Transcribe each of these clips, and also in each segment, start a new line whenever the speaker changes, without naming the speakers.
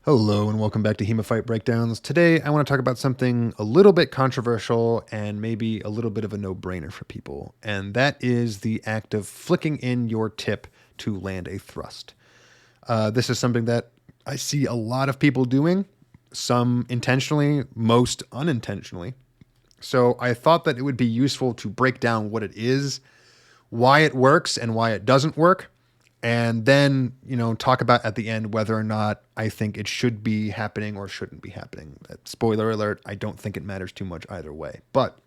Hello and welcome back to HEMAFightBreakdowns. Today I want to talk about something a little bit controversial and maybe a little bit of a no-brainer for people, and that is the act of flicking in your tip to land a thrust. This is something that I see a lot of people doing, some intentionally, most unintentionally. So I thought that it would be useful to break down what it is, why it works and why it doesn't work, and then, talk about at the end whether or not I think it should be happening or shouldn't be happening. Spoiler alert, I don't think it matters too much either way. But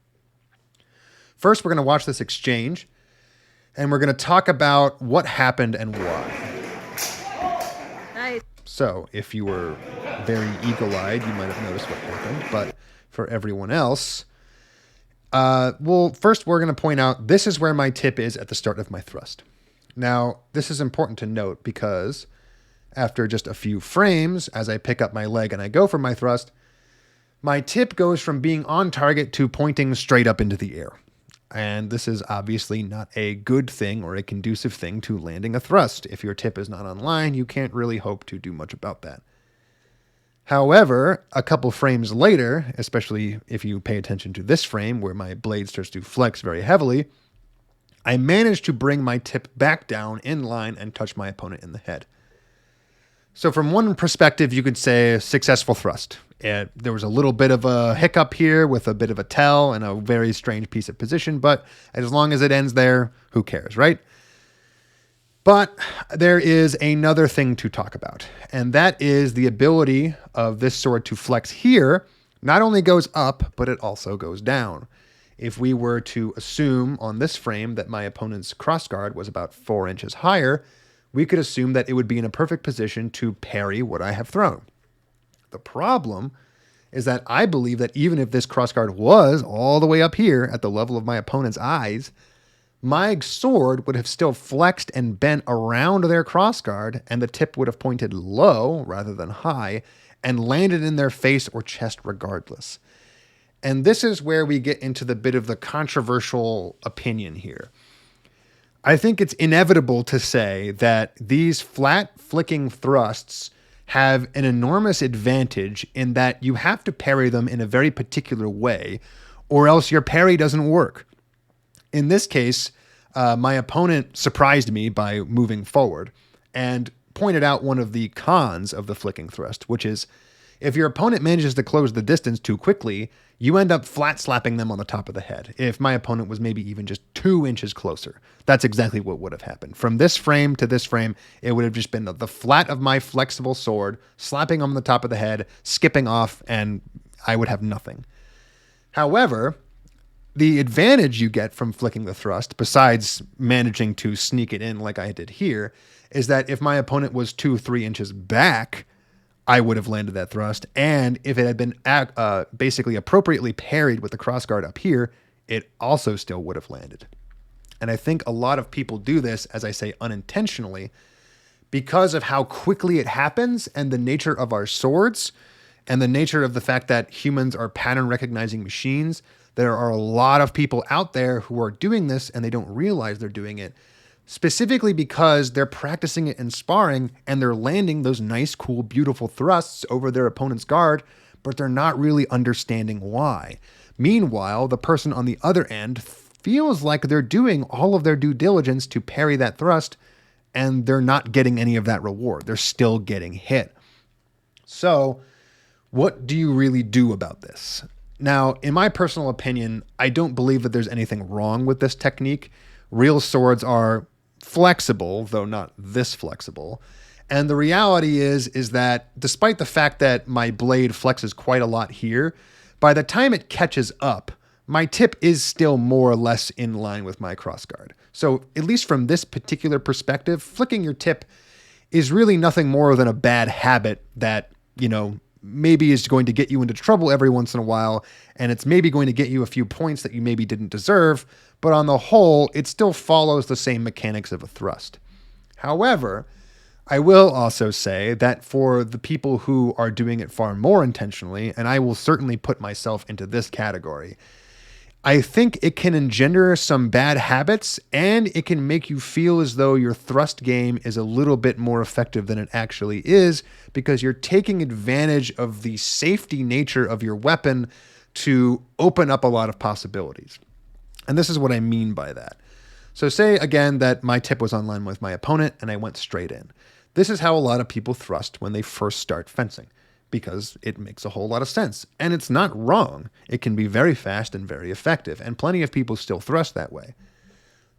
first, we're going to watch this exchange, and we're going to talk about what happened and why.
Nice.
So, if you were very eagle-eyed, you might have noticed what happened. But for everyone else, first we're going to point out this is where my tip is at the start of my thrust. Now, this is important to note because after just a few frames, as I pick up my leg and I go for my thrust, my tip goes from being on target to pointing straight up into the air. And this is obviously not a good thing or a conducive thing to landing a thrust. If your tip is not online, you can't really hope to do much about that. However, a couple frames later, especially if you pay attention to this frame where my blade starts to flex very heavily, I managed to bring my tip back down in line and touch my opponent in the head. So from one perspective, you could say successful thrust. There was a little bit of a hiccup here with a bit of a tell and a very strange piece of position, but as long as it ends there, who cares, right? But there is another thing to talk about, and that is the ability of this sword to flex here not only goes up, but it also goes down. If we were to assume on this frame that my opponent's crossguard was about 4 inches higher, we could assume that it would be in a perfect position to parry what I have thrown. The problem is that I believe that even if this crossguard was all the way up here at the level of my opponent's eyes, my sword would have still flexed and bent around their crossguard, and the tip would have pointed low rather than high and landed in their face or chest regardless. And this is where we get into the bit of the controversial opinion here. I think it's inevitable to say that these flat flicking thrusts have an enormous advantage in that you have to parry them in a very particular way, or else your parry doesn't work. In this case, my opponent surprised me by moving forward and pointed out one of the cons of the flicking thrust, which is if your opponent manages to close the distance too quickly, you end up flat slapping them on the top of the head. If my opponent was maybe even just 2 inches closer, that's exactly what would have happened. From this frame to this frame, it would have just been the flat of my flexible sword, slapping on the top of the head, skipping off, and I would have nothing. However, the advantage you get from flicking the thrust, besides managing to sneak it in like I did here, is that if my opponent was 2-3 inches back, I would have landed that thrust. And if it had been basically appropriately parried with the crossguard up here, it also still would have landed. And I think a lot of people do this, as I say, unintentionally, because of how quickly it happens and the nature of our swords and the nature of the fact that humans are pattern recognizing machines. There are a lot of people out there who are doing this and they don't realize they're doing it, specifically because they're practicing it in sparring and they're landing those nice, cool, beautiful thrusts over their opponent's guard, but they're not really understanding why. Meanwhile, the person on the other end feels like they're doing all of their due diligence to parry that thrust, and they're not getting any of that reward. They're still getting hit. So, what do you really do about this? Now, in my personal opinion, I don't believe that there's anything wrong with this technique. Real swords are flexible, though not this flexible. And the reality is that despite the fact that my blade flexes quite a lot here, by the time it catches up, my tip is still more or less in line with my crossguard. So at least from this particular perspective, flicking your tip is really nothing more than a bad habit that, maybe is going to get you into trouble every once in a while, and it's maybe going to get you a few points that you maybe didn't deserve, but on the whole, it still follows the same mechanics of a thrust. However, I will also say that for the people who are doing it far more intentionally, and I will certainly put myself into this category, I think it can engender some bad habits, and it can make you feel as though your thrust game is a little bit more effective than it actually is, because you're taking advantage of the safety nature of your weapon to open up a lot of possibilities. And this is what I mean by that. So say again that my tip was online with my opponent and I went straight in. This is how a lot of people thrust when they first start fencing, because it makes a whole lot of sense. And it's not wrong. It can be very fast and very effective, and plenty of people still thrust that way.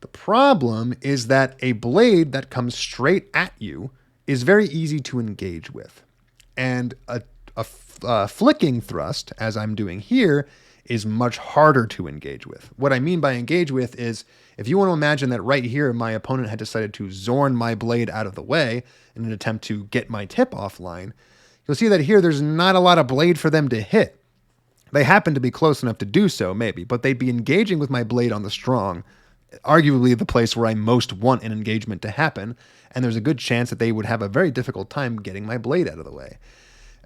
The problem is that a blade that comes straight at you is very easy to engage with. And a flicking thrust, as I'm doing here, is much harder to engage with. What I mean by engage with is, if you want to imagine that right here my opponent had decided to zorn my blade out of the way in an attempt to get my tip offline, you'll see that here there's not a lot of blade for them to hit. They happen to be close enough to do so, maybe, but they'd be engaging with my blade on the strong, arguably the place where I most want an engagement to happen, and there's a good chance that they would have a very difficult time getting my blade out of the way.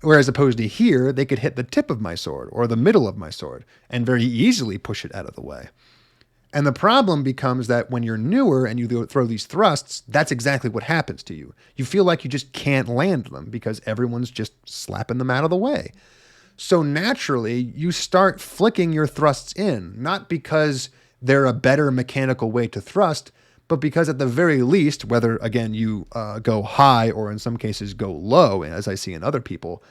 Whereas opposed to here, they could hit the tip of my sword or the middle of my sword and very easily push it out of the way. And the problem becomes that when you're newer and you throw these thrusts, that's exactly what happens to you. You feel like you just can't land them because everyone's just slapping them out of the way. So naturally, you start flicking your thrusts in, not because they're a better mechanical way to thrust, but because at the very least, whether, again, you go high or in some cases go low, as I see in other people,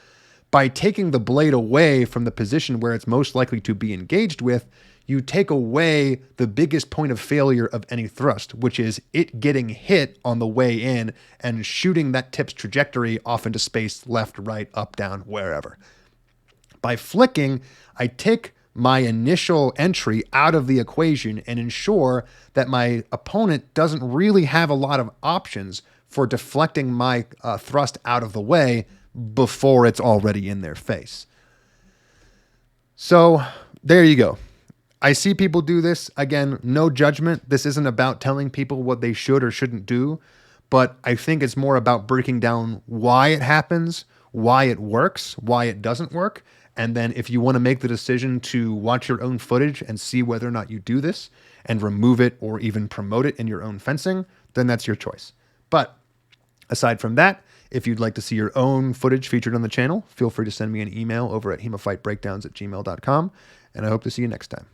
by taking the blade away from the position where it's most likely to be engaged with, you take away the biggest point of failure of any thrust, which is it getting hit on the way in and shooting that tip's trajectory off into space, left, right, up, down, wherever. By flicking, I take my initial entry out of the equation and ensure that my opponent doesn't really have a lot of options for deflecting my thrust out of the way before it's already in their face. So there you go. I see people do this. Again, no judgment. This isn't about telling people what they should or shouldn't do, but I think it's more about breaking down why it happens, why it works, why it doesn't work. And then if you want to make the decision to watch your own footage and see whether or not you do this and remove it or even promote it in your own fencing, then that's your choice. But aside from that, if you'd like to see your own footage featured on the channel, feel free to send me an email over at HEMAFightBreakdowns@gmail.com, and I hope to see you next time.